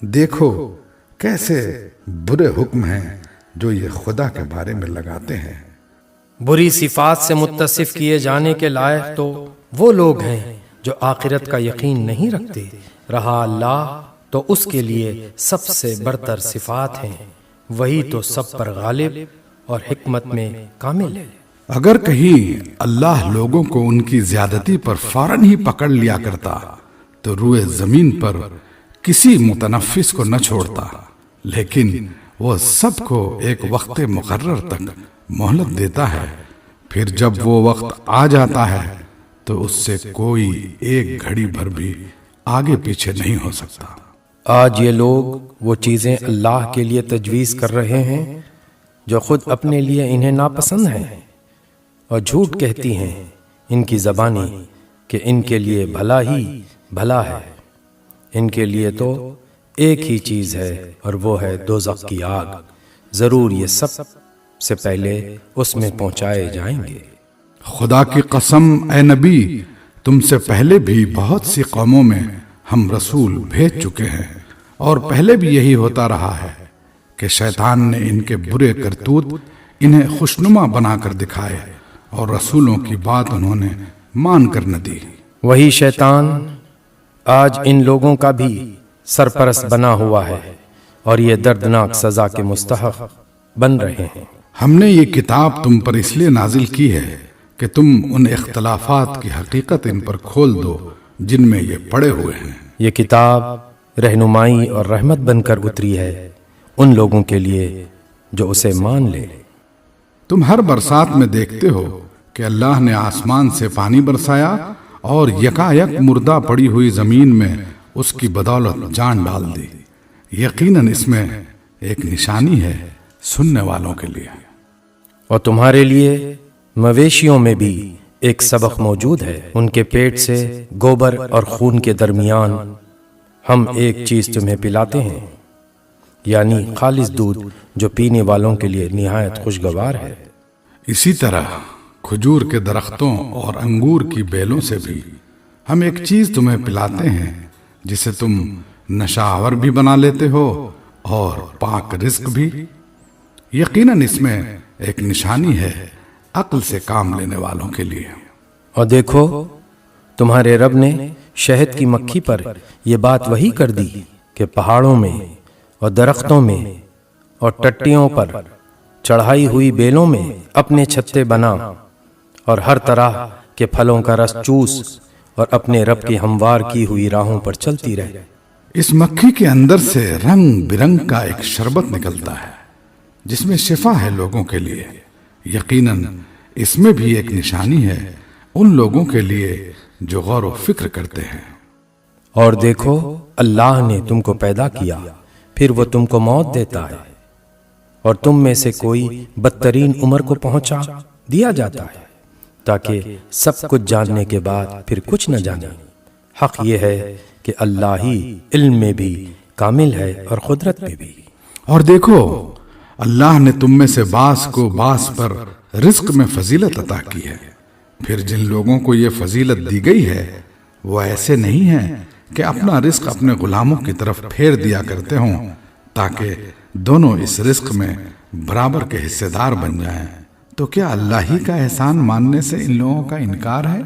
دیکھو کیسے برے حکم ہیں جو یہ خدا کے بارے میں لگاتے ہیں۔ بری صفات سے متصف کیے جانے کے لائق تو وہ لوگ ہیں جو آخرت کا یقین نہیں رکھتے، رہا اللہ تو اس کے لیے سب سے برتر صفات ہیں، وہی تو سب پر غالب اور حکمت میں کامل ہے۔ اگر کہیں اللہ لوگوں کو ان کی زیادتی پر فوراً ہی پکڑ لیا کرتا تو روئے زمین پر کسی متنفس کو نہ چھوڑتا، لیکن وہ سب کو ایک وقت مقرر تک مہلت دیتا ہے، پھر جب وہ وقت آ جاتا ہے تو اس سے کوئی ایک گھڑی بھر بھی آگے پیچھے نہیں ہو سکتا۔ آج یہ لوگ وہ چیزیں اللہ کے لیے تجویز کر رہے ہیں جو خود اپنے لیے انہیں ناپسند ہیں، اور جھوٹ کہتی ہیں ان کی زبانی کہ ان کے لیے بھلا ہی بھلا ہے۔ ان کے لیے تو ایک ہی چیز ہے اور وہ ہے دوزخ کی آگ، ضرور یہ سب سے پہلے اس میں پہنچائے جائیں گے۔ خدا کی قسم اے نبی، تم سے پہلے بھی بہت سی قوموں میں ہم رسول بھیج چکے ہیں، اور پہلے بھی یہی ہوتا رہا ہے کہ شیطان نے ان کے برے کرتوت انہیں خوشنما بنا کر دکھائے اور رسولوں کی بات انہوں نے مان کر نہ دی۔ وہی شیطان آج ان لوگوں کا بھی سرپرست بنا ہوا ہے اور یہ دردناک سزا کے مستحق بن رہے ہیں۔ ہم نے یہ کتاب تم پر اس لیے نازل کی ہے کہ تم ان اختلافات کی حقیقت ان پر کھول دو جن میں یہ پڑے ہوئے ہیں۔ یہ کتاب رہنمائی اور رحمت بن کر اتری ہے ان لوگوں کے لیے جو اسے مان لے۔ تم ہر برسات میں دیکھتے ہو کہ اللہ نے آسمان سے پانی برسایا اور یکایک مردہ پڑی ہوئی زمین میں اس کی بدولت جان ڈال دی۔ یقیناً اس میں ایک نشانی ہے سننے والوں کے لیے۔ اور تمہارے لیے مویشیوں میں بھی ایک سبق موجود ہے۔ ان کے پیٹ سے گوبر اور خون کے درمیان ہم ایک چیز تمہیں پلاتے ہیں، یعنی خالص دودھ جو پینے والوں کے لیے نہایت خوشگوار ہے۔ اسی طرح کھجور کے درختوں اور انگور کی بیلوں سے بھی ہم ایک چیز تمہیں پلاتے ہیں جسے تم نشاور بھی بنا لیتے ہو اور پاک رزق بھی۔ یقیناً اس میں ایک نشانی ہے عقل سے کام لینے والوں کے لیے۔ اور دیکھو تمہارے رب نے شہد کی مکھی پر یہ بات وہی کر دی کہ پہاڑوں میں اور درختوں میں اور ٹٹیوں پر چڑھائی ہوئی بیلوں میں اپنے چھتے بنا اور ہر طرح کے پھلوں کا رس چوس اور اپنے رب کی ہموار کی ہوئی راہوں پر چلتی رہے۔ اس مکھی کے اندر سے رنگ برنگ کا ایک شربت نکلتا ہے جس میں شفا ہے لوگوں کے لیے۔ یقیناً اس میں بھی ایک نشانی ہے ان لوگوں کے لیے جو غور و فکر کرتے ہیں۔ اور دیکھو اللہ نے تم کو پیدا کیا، پھر وہ تم کو موت دیتا ہے، اور تم میں سے کوئی بدترین عمر کو پہنچا دیا جاتا ہے تاکہ سب کچھ جاننے کے بعد پھر کچھ نہ جانے۔ حق یہ ہے کہ اللہ ہی علم میں بھی کامل ہے اور قدرت میں بھی۔ اور دیکھو اللہ نے تم میں سے بعض کو بعض پر رزق میں فضیلت عطا کی ہے۔ پھر جن لوگوں کو یہ فضیلت دی گئی ہے وہ ایسے نہیں ہیں کہ اپنا رزق اپنے غلاموں کی طرف پھیر دیا کرتے ہوں تاکہ دونوں اس رزق میں برابر کے حصے دار بن جائیں۔ تو کیا اللہ ہی کا احسان ماننے سے ان لوگوں کا انکار ہے؟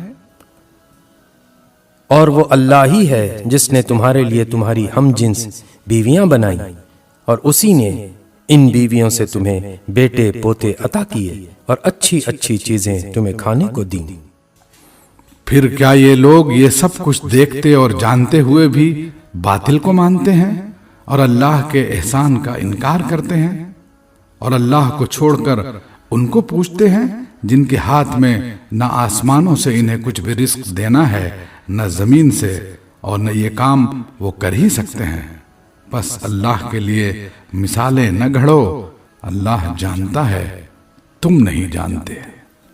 اور وہ اللہ ہی ہے جس نے تمہارے لیے تمہاری ہم جنس بیویاں بنائی اور اسی نے ان بیویوں سے تمہیں بیٹے پوتے عطا کیے اور اچھی اچھی چیزیں تمہیں کھانے کو دیں۔ پھر کیا یہ لوگ یہ سب کچھ دیکھتے اور جانتے ہوئے بھی باطل کو مانتے ہیں اور اللہ کے احسان کا انکار کرتے ہیں، اور اللہ کو چھوڑ کر ان کو پوچھتے ہیں جن کے ہاتھ میں نہ آسمانوں سے انہیں کچھ بھی رزق دینا ہے نہ زمین سے، اور نہ یہ کام وہ کر ہی سکتے ہیں۔ بس اللہ کے لیے مثالیں نہ گھڑو، اللہ جانتا ہے تم نہیں جانتے۔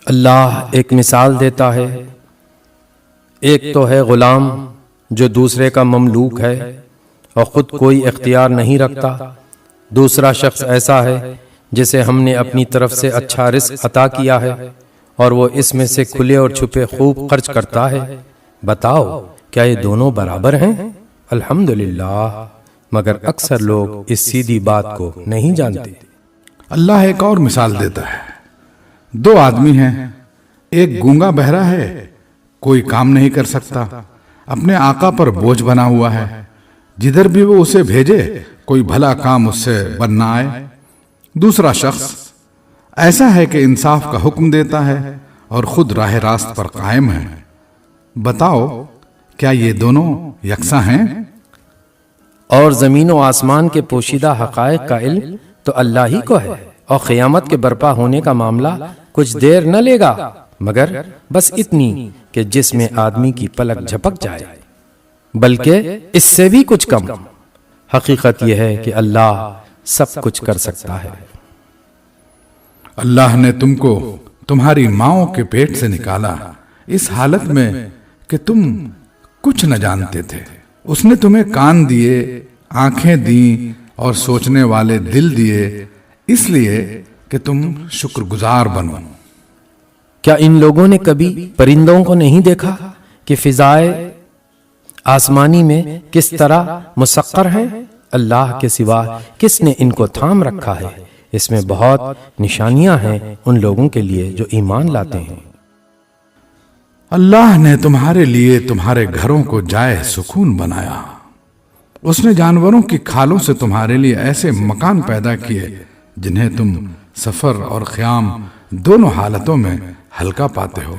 اللہ ایک مثال دیتا ہے، ایک تو ہے غلام جو دوسرے کا مملوک ہے اور خود کوئی اختیار نہیں رکھتا، دوسرا شخص ایسا ہے جسے ہم نے اپنی طرف سے اچھا رزق عطا کیا ہے اور وہ اس میں سے کھلے اور چھپے خوب خرچ کرتا ہے۔ بتاؤ کیا یہ دونوں برابر ہیں؟ الحمدللہ، مگر اکثر لوگ اس سیدھی بات کو نہیں جانتے۔ اللہ ایک اور مثال دیتا ہے، دو آدمی ہیں، ایک گونگا بہرا ہے، کوئی کام نہیں کر سکتا، اپنے آقا پر بوجھ بنا ہوا ہے، جدھر بھی وہ اسے بھیجے کوئی بھلا کام اس سے بن نہ آئے۔ دوسرا شخص ایسا ہے کہ انصاف کا حکم دیتا ہے اور خود راہ راست پر قائم ہے۔ بتاؤ کیا یہ دونوں یکساں ہیں؟ اور زمین و آسمان کے پوشیدہ حقائق کا علم تو اللہ ہی کو ہے، اور قیامت کے برپا ہونے کا معاملہ کچھ دیر نہ لے گا مگر بس اتنی کہ جس میں آدمی کی پلک جھپک جائے، بلکہ اس سے بھی کچھ کم۔ حقیقت یہ ہے کہ اللہ سب کچھ کر سکتا ہے۔ اللہ نے تم کو تمہاری ماؤں کے پیٹ سے نکالا اس حالت میں کہ تم کچھ نہ جانتے تھے۔ اس نے تمہیں کان دیے، آنکھیں دیں اور سوچنے والے دل دیے، اس لیے کہ تم شکر گزار بنو۔ کیا ان لوگوں نے کبھی پرندوں کو نہیں دیکھا کہ فضائے آسمانی میں کس طرح مسخر ہیں اللہ کے سوا کس نے ان کو تھام رکھا ہے؟ اس میں بہت نشانیاں ہیں ان لوگوں کے لیے جو ایمان لاتے ہیں۔ اللہ نے تمہارے لیے تمہارے گھروں کو جائے سکون بنایا۔ اس نے جانوروں کی کھالوں سے تمہارے لیے ایسے مکان پیدا کیے جنہیں تم سفر اور قیام دونوں حالتوں میں ہلکا پاتے ہو۔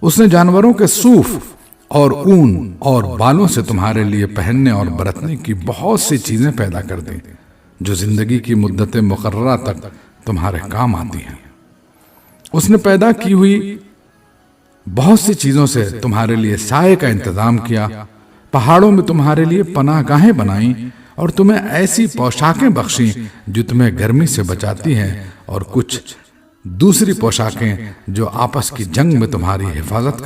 اس نے جانوروں کے صوف اور اون اور بالوں سے تمہارے لیے پہننے اور برتنے کی بہت سی چیزیں پیدا کر دیں جو زندگی کی مدت مقررہ تک تمہارے کام آتی ہیں۔ اس نے پیدا کی ہوئی بہت سی چیزوں سے تمہارے لیے سائے کا انتظام کیا، پہاڑوں میں تمہارے لیے پناہ گاہیں بنائیں اور تمہیں ایسی پوشاکیں بخشیں جو تمہیں گرمی سے بچاتی ہیں، اور کچھ دوسری پوشاکیں جو آپس کی جنگ میں تمہاری حفاظت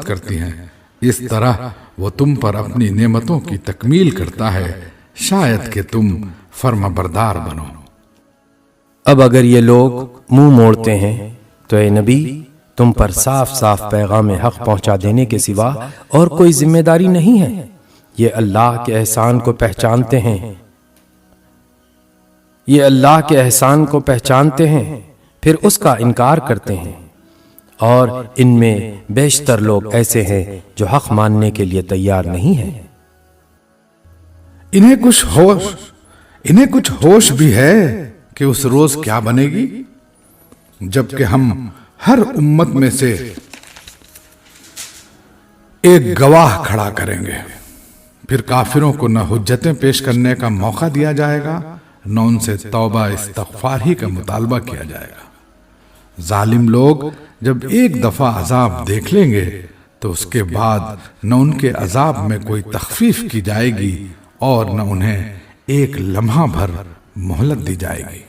کرتی ہیں اس طرح وہ تم پر اپنی نعمتوں کی تکمیل کرتا ہے، شاید کہ تم فرما بردار بنو۔ اب اگر یہ لوگ منہ موڑتے ہیں تو اے نبی تم پر صاف صاف پیغام حق پہنچا دینے کے سوا اور کوئی ذمہ داری نہیں ہے۔ یہ اللہ کے احسان کو پہچانتے ہیں، پھر اس کا انکار کرتے ہیں، اور ان میں بیشتر لوگ ایسے ہیں جو حق ماننے کے لیے تیار نہیں ہیں۔ انہیں کچھ ہوش بھی ہے کہ اس روز کیا بنے گی جبکہ ہم ہر امت میں سے ایک گواہ کھڑا کریں گے، پھر کافروں کو نہ حجتیں پیش کرنے کا موقع دیا جائے گا، نہ ان سے توبہ استغفار ہی کا مطالبہ کیا جائے گا۔ ظالم لوگ جب ایک دفعہ عذاب دیکھ لیں گے تو اس کے بعد نہ ان کے عذاب میں کوئی تخفیف کی جائے گی اور نہ انہیں ایک لمحہ بھر مہلت دی جائے گی۔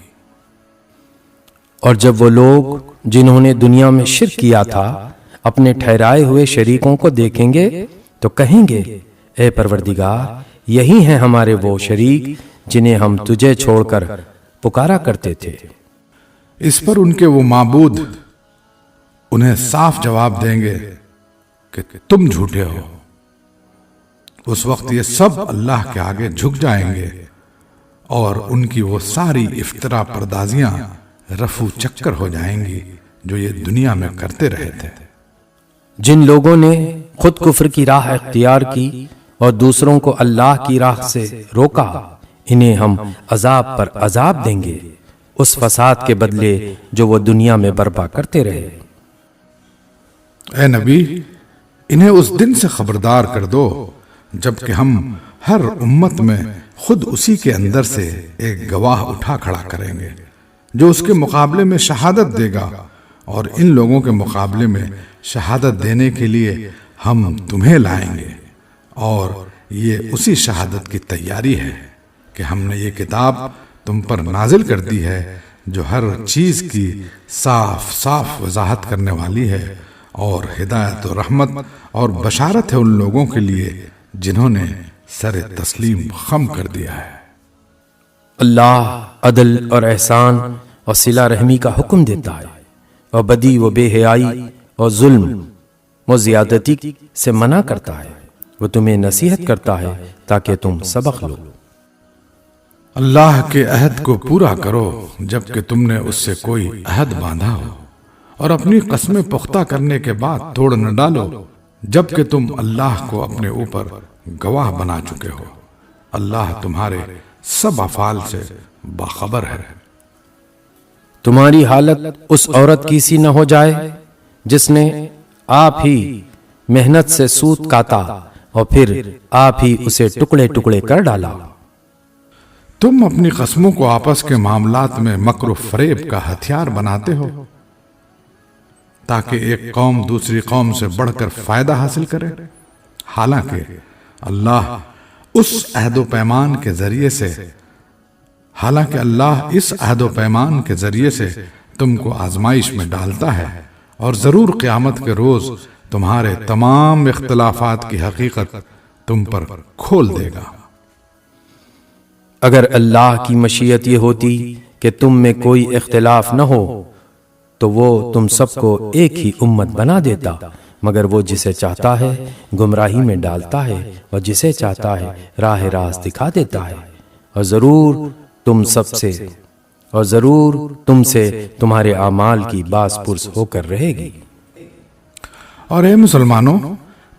اور جب وہ لوگ جنہوں نے دنیا میں شرک کیا تھا اپنے ٹھہرائے ہوئے شریکوں کو دیکھیں گے تو کہیں گے اے پروردگار یہی ہیں ہمارے وہ شریک جنہیں ہم تجھے چھوڑ کر پکارا کرتے تھے۔ اس پر ان کے وہ معبود انہیں صاف جواب دیں گے کہ تم جھوٹے ہو۔ اس وقت یہ سب اللہ کے آگے جھک جائیں گے اور ان کی وہ ساری افترا پردازیاں رفو چکر ہو جائیں گی جو یہ دنیا میں کرتے رہے تھے۔ جن لوگوں نے خود کفر کی راہ اختیار کی اور دوسروں کو اللہ کی راہ سے روکا، انہیں ہم عذاب پر عذاب دیں گے اس فساد کے بدلے جو وہ دنیا میں برپا کرتے رہے۔ اے نبی انہیں اس دن سے خبردار کر دو جبکہ ہم ہر امت میں خود اسی کے اندر سے ایک گواہ اٹھا کھڑا کریں گے جو اس کے مقابلے میں شہادت دے گا، اور ان لوگوں کے مقابلے میں شہادت دینے کے لیے ہم تمہیں لائیں گے، اور یہ اسی شہادت کی تیاری ہے کہ ہم نے یہ کتاب تم پر نازل کر دی ہے جو ہر چیز کی صاف صاف وضاحت کرنے والی ہے، اور ہدایت و رحمت اور بشارت ہے ان لوگوں کے لیے جنہوں نے سر تسلیم خم کر دیا ہے۔ اللہ عدل اور احسان اور صلہ رحمی کا حکم دیتا ہے، اور بدی و بے حیائی اور ظلم و زیادتی سے منع کرتا ہے۔ وہ تمہیں نصیحت کرتا ہے تاکہ تم سبق لو۔ اللہ کے عہد کو پورا کرو جبکہ تم نے اس سے کوئی عہد باندھا ہو، اور اپنی قسمیں پختہ کرنے کے بعد توڑ نہ ڈالو جبکہ تم اللہ کو اپنے اوپر گواہ بنا چکے ہو۔ اللہ تمہارے سب افعال سے باخبر ہے۔ تمہاری حالت اس عورت کی سی نہ ہو جائے جس نے آپ ہی محنت سے سوت کاتا اور پھر آپ ہی اسے ٹکڑے ٹکڑے کر ڈالا۔ تم اپنی قسموں کو آپس کے معاملات میں مکر و فریب کا ہتھیار بناتے ہو تاکہ ایک قوم دوسری قوم سے بڑھ کر فائدہ حاصل کرے، حالانکہ اللہ اس عہد و پیمان کے ذریعے سے تم کو آزمائش میں ڈالتا ہے، اور ضرور قیامت کے روز تمہارے تمام اختلافات کی حقیقت تم پر کھول دے گا۔ اگر اللہ کی مشیت یہ ہوتی کہ تم میں کوئی اختلاف نہ ہو تو وہ تم سب کو ایک ہی امت بنا دیتا، مگر وہ جسے چاہتا ہے گمراہی میں ڈالتا ہے اور جسے چاہتا ہے راہ راست دکھا دیتا ہے، اور ضرور تم سے تمہارے اعمال کی باز پرس ہو کر رہے گی۔ اور اے مسلمانوں،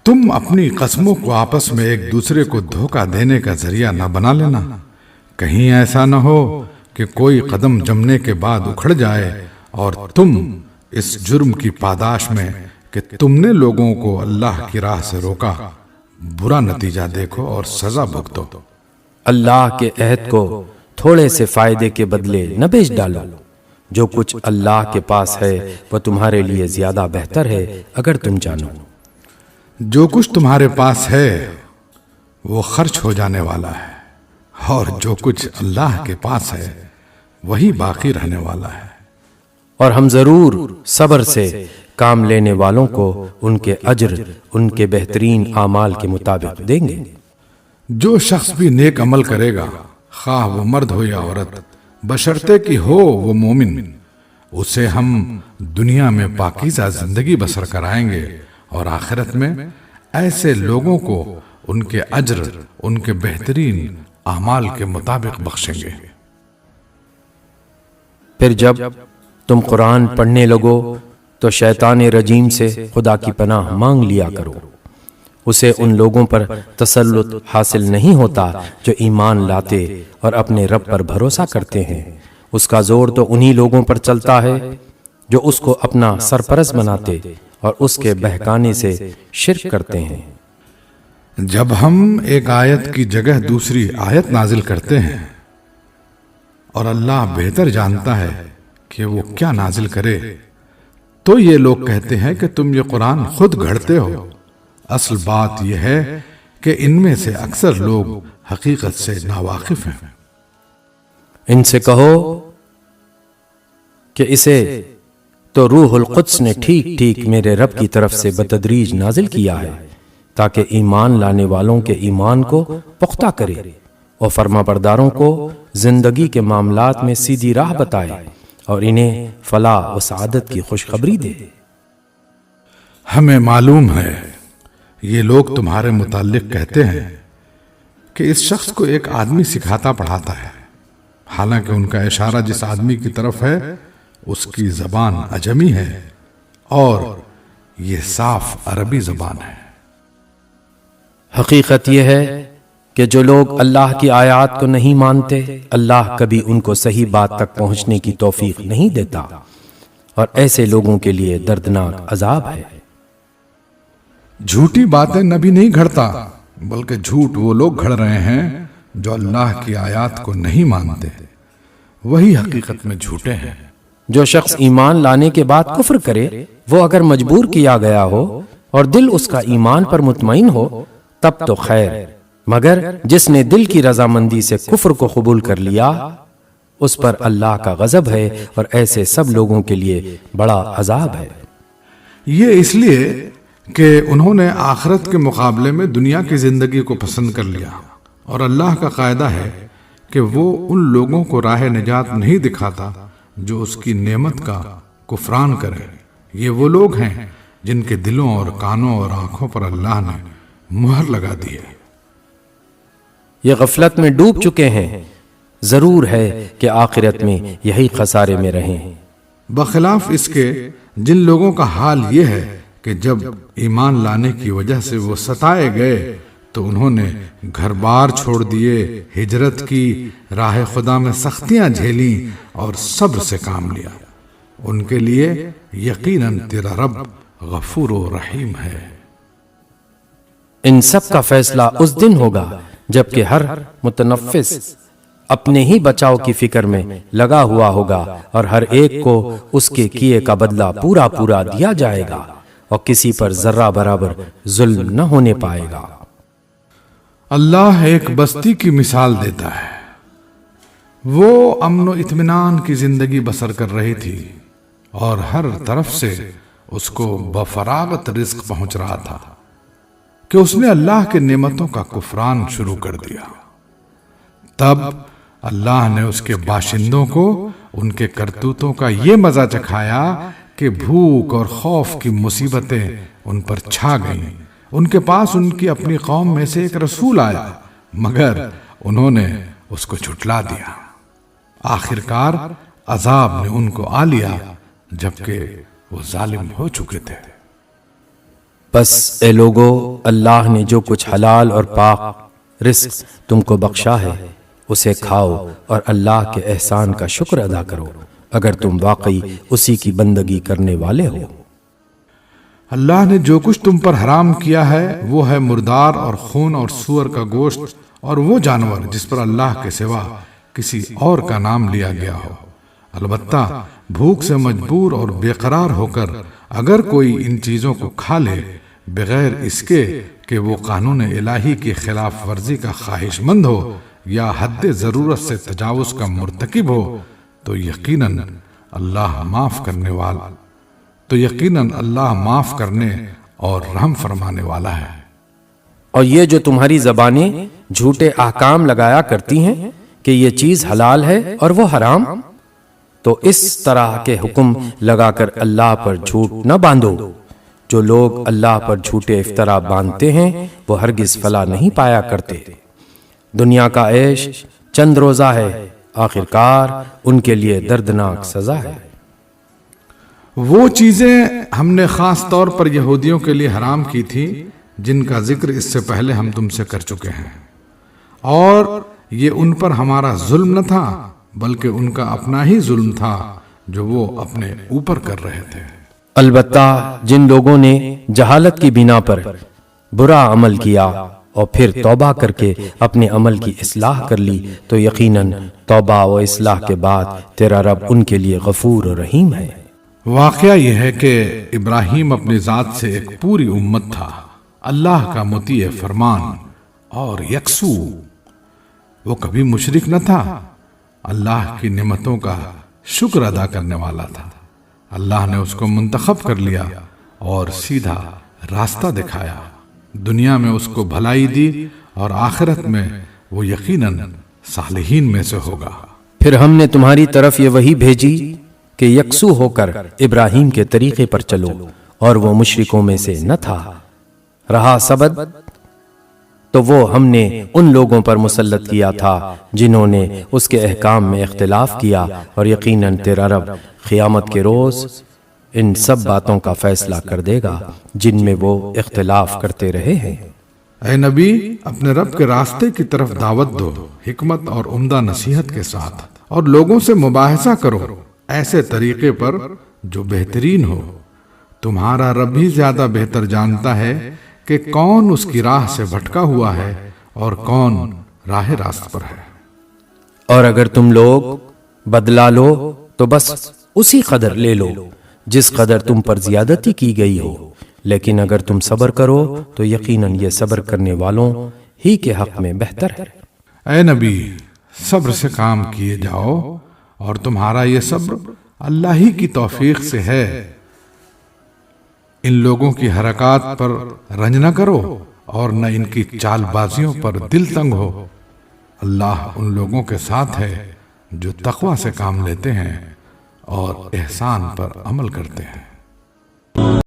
تم اپنی قسموں کو آپس میں ایک دوسرے کو دھوکہ دینے کا ذریعہ نہ بنا لینا، کہیں ایسا نہ ہو کہ کوئی قدم جمنے کے بعد اکھڑ جائے اور تم اس جرم کی پاداش میں کہ تم نے لوگوں کو اللہ کی راہ سے روکا برا نتیجہ دیکھو اور سزا بھگتو۔ اللہ کے عہد کو تھوڑے سے فائدے کے بدلے نہ بیچ ڈالو، جو کچھ اللہ کے پاس ہے وہ تمہارے لیے زیادہ بہتر ہے اگر تم جانو۔ جو کچھ تمہارے پاس ہے وہ خرچ ہو جانے والا ہے، اور جو کچھ اللہ کے پاس ہے وہی باقی رہنے والا ہے۔ اور ہم ضرور صبر سے کام لینے والوں کو ان کے اجر ان کے بہترین اعمال کے مطابق دیں گے۔ جو شخص بھی نیک عمل کرے گا، خواہ وہ مرد ہو یا عورت، بشرطے کہ ہو وہ مومن، اسے ہم دنیا میں پاکیزہ زندگی بسر کرائیں گے اور آخرت میں ایسے لوگوں کو ان کے اجر ان کے بہترین اعمال کے مطابق بخشیں گے۔ پھر جب تم قرآن پڑھنے لگو تو شیطان رجیم سے خدا کی پناہ مانگ لیا کرو، اسے ان لوگوں پر تسلط حاصل نہیں ہوتا جو ایمان لاتے اور اپنے رب پر بھروسہ کرتے ہیں، اس کا زور تو انہی لوگوں پر چلتا ہے جو اس کو اپنا سرپرست بناتے اور اس کے بہکانے سے شرک کرتے ہیں۔ جب ہم ایک آیت کی جگہ دوسری آیت نازل کرتے ہیں اور اللہ بہتر جانتا ہے کہ وہ کیا نازل کرے، تو یہ لوگ کہتے ہیں کہ تم یہ قرآن خود گھڑتے ہو۔ اصل بات یہ ہے کہ ان میں سے اکثر لوگ حقیقت سے ناواقف ہیں۔ ان سے کہو کہ اسے تو روح القدس نے ٹھیک ٹھیک میرے رب کی طرف سے بتدریج نازل کیا ہے تاکہ ایمان لانے والوں کے ایمان کو پختہ کرے اور فرما برداروں کو زندگی کے معاملات میں سیدھی راہ بتائے اور انہیں فلاح و سعادت کی خوشخبری دے۔ ہمیں معلوم ہے یہ لوگ تمہارے متعلق کہتے ہیں کہ اس شخص کو ایک آدمی سکھاتا پڑھاتا ہے، حالانکہ ان کا اشارہ جس آدمی کی طرف ہے اس کی زبان عجمی ہے اور یہ صاف عربی زبان ہے۔ حقیقت یہ ہے کہ جو لوگ اللہ کی آیات کو نہیں مانتے، اللہ کبھی ان کو صحیح بات تک پہنچنے کی توفیق نہیں دیتا، اور ایسے لوگوں کے لیے دردناک عذاب ہے۔ جھوٹی باتیں نبی نہیں گھڑتا، بلکہ جھوٹ وہ لوگ گھڑ رہے ہیں جو اللہ کی آیات کو نہیں مانتے، وہی حقیقت میں جھوٹے ہیں۔ جو شخص ایمان لانے کے بعد کفر کرے، وہ اگر مجبور کیا گیا ہو اور دل اس کا ایمان پر مطمئن ہو تب تو خیر، مگر جس نے دل کی رضامندی سے کفر کو قبول کر لیا اس پر اللہ کا غضب ہے، اور ایسے سب لوگوں کے لیے بڑا عذاب ہے۔ یہ اس لیے کہ انہوں نے آخرت کے مقابلے میں دنیا کی زندگی کو پسند کر لیا، اور اللہ کا قاعدہ ہے کہ وہ ان لوگوں کو راہ نجات نہیں دکھاتا جو اس کی نعمت کا کفران کرے۔ یہ وہ لوگ ہیں جن کے دلوں اور کانوں اور آنکھوں پر اللہ نے مہر لگا دی ہے۔ یہ غفلت میں ڈوب چکے ہیں، ضرور ہے کہ آخرت میں یہی خسارے میں رہیں۔ بخلاف اس کے جن لوگوں کا حال یہ ہے کہ جب ایمان لانے کی وجہ سے وہ ستائے گئے تو انہوں نے گھر بار چھوڑ دیے، ہجرت کی، راہ خدا میں سختیاں جھیلیں اور صبر سے کام لیا، ان کے لیے یقیناً تیرا رب غفور و رحیم ہے۔ ان سب کا فیصلہ اس دن ہوگا جبکہ ہر متنفس اپنے ہی بچاؤ کی فکر میں لگا ہوا ہوگا، اور ہر ایک کو اس کے کیے کا بدلہ پورا پورا دیا جائے گا، اور کسی پر ذرہ برابر ظلم نہ ہونے پائے گا۔ اللہ ایک بستی کی مثال دیتا ہے، وہ امن و اطمینان کی زندگی بسر کر رہی تھی اور ہر طرف سے اس کو بفراغت رزق پہنچ رہا تھا کہ اس نے اللہ کے نعمتوں کا کفران شروع کر دیا۔ تب اللہ نے اس کے باشندوں کو ان کے کرتوتوں کا یہ مزہ چکھایا کہ بھوک اور خوف کی مصیبتیں ان پر چھا گئیں۔ ان کے پاس ان کی اپنی قوم میں سے ایک رسول آیا، مگر انہوں نے اس کو جھٹلا دیا۔ آخرکار عذاب نے ان کو آ لیا جبکہ وہ ظالم ہو چکے تھے۔ بس اے لوگو، اللہ نے جو کچھ حلال اور پاک رزق تم کو بخشا ہے اسے کھاؤ اور اللہ کے احسان کا شکر ادا کرو اگر تم واقعی اسی کی بندگی کرنے والے ہو۔ اللہ نے جو کچھ تم پر حرام کیا ہے وہ ہے مردار اور خون اور سور کا گوشت اور وہ جانور جس پر اللہ کے سوا کسی اور کا نام لیا گیا ہو۔ البتہ بھوک سے مجبور اور بے قرار ہو کر اگر کوئی ان چیزوں کو کھا لے بغیر اس کے کہ وہ قانون الہی کی خلاف ورزی کا خواہش مند ہو یا حد ضرورت سے تجاوز کا مرتکب ہو تو یقیناً اللہ معاف کرنے اور رحم فرمانے والا ہے۔ اور یہ جو تمہاری زبانیں جھوٹے احکام لگایا کرتی ہیں کہ یہ چیز حلال ہے اور وہ حرام، تو اس طرح کے حکم لگا کر اللہ پر جھوٹ نہ باندھو۔ جو لوگ اللہ پر جھوٹے افطرا باندھتے ہیں وہ ہرگز فلاح نہیں پایا کرتے۔ دنیا کا عیش چند روزہ ہے، آخرکار ان کے لیے دردناک سزا ہے۔ وہ چیزیں ہم نے خاص طور پر یہودیوں کے لیے حرام کی تھی جن کا ذکر اس سے پہلے ہم تم سے کر چکے ہیں، اور یہ ان پر ہمارا ظلم نہ تھا بلکہ ان کا اپنا ہی ظلم تھا جو وہ اپنے اوپر کر رہے تھے۔ البتہ جن لوگوں نے جہالت کی بنا پر برا عمل کیا اور پھر توبہ کر کے اپنے عمل کی اصلاح کر لی تو یقیناً توبہ و اصلاح کے بعد تیرا رب ان کے لیے غفور و رحیم ہے۔ واقعہ یہ ہے کہ ابراہیم اپنی ذات سے ایک پوری امت تھا، اللہ کا مطیع فرمان اور یکسو۔ وہ کبھی مشرک نہ تھا، اللہ کی نعمتوں کا شکر ادا کرنے والا تھا۔ اللہ نے اس کو منتخب کر لیا اور سیدھا راستہ دکھایا، دنیا میں اس کو بھلائی دی اور آخرت میں وہ یقیناً صالحین میں سے ہوگا۔ پھر ہم نے تمہاری طرف یہ وحی بھیجی کہ یکسو ہو کر ابراہیم کے طریقے پر چلو، اور وہ مشرکوں میں سے نہ تھا۔ رہا سبد تو وہ ہم نے ان لوگوں پر مسلط کیا تھا جنہوں نے اس کے احکام میں اختلاف کیا، اور یقیناً تیرا رب قیامت کے روز ان سب باتوں کا فیصلہ کر دے گا جن میں وہ اختلاف کرتے رہے ہیں۔ اے نبی، اپنے رب کے راستے کی طرف دعوت دو حکمت اور عمدہ نصیحت کے ساتھ، اور لوگوں سے مباحثہ کرو ایسے طریقے پر جو بہترین ہو۔ تمہارا رب ہی زیادہ بہتر جانتا ہے کہ کون اس کی راہ سے بھٹکا ہوا ہے اور کون راہ راست پر ہے۔ اور اگر تم لوگ بدلا لو تو بس اسی قدر لے لو جس قدر تم پر زیادتی کی گئی ہو، لیکن اگر تم صبر کرو تو یقیناً یہ صبر کرنے والوں ہی کے حق میں بہتر ہے۔ اے نبی، صبر سے کام کیے جاؤ، اور تمہارا یہ صبر اللہ ہی کی توفیق سے ہے۔ ان لوگوں کی حرکات پر رنج نہ کرو اور نہ ان کی چال بازیوں پر دل تنگ ہو۔ اللہ ان لوگوں کے ساتھ ہے جو تقوی سے کام لیتے ہیں اور احسان پر عمل کرتے ہیں۔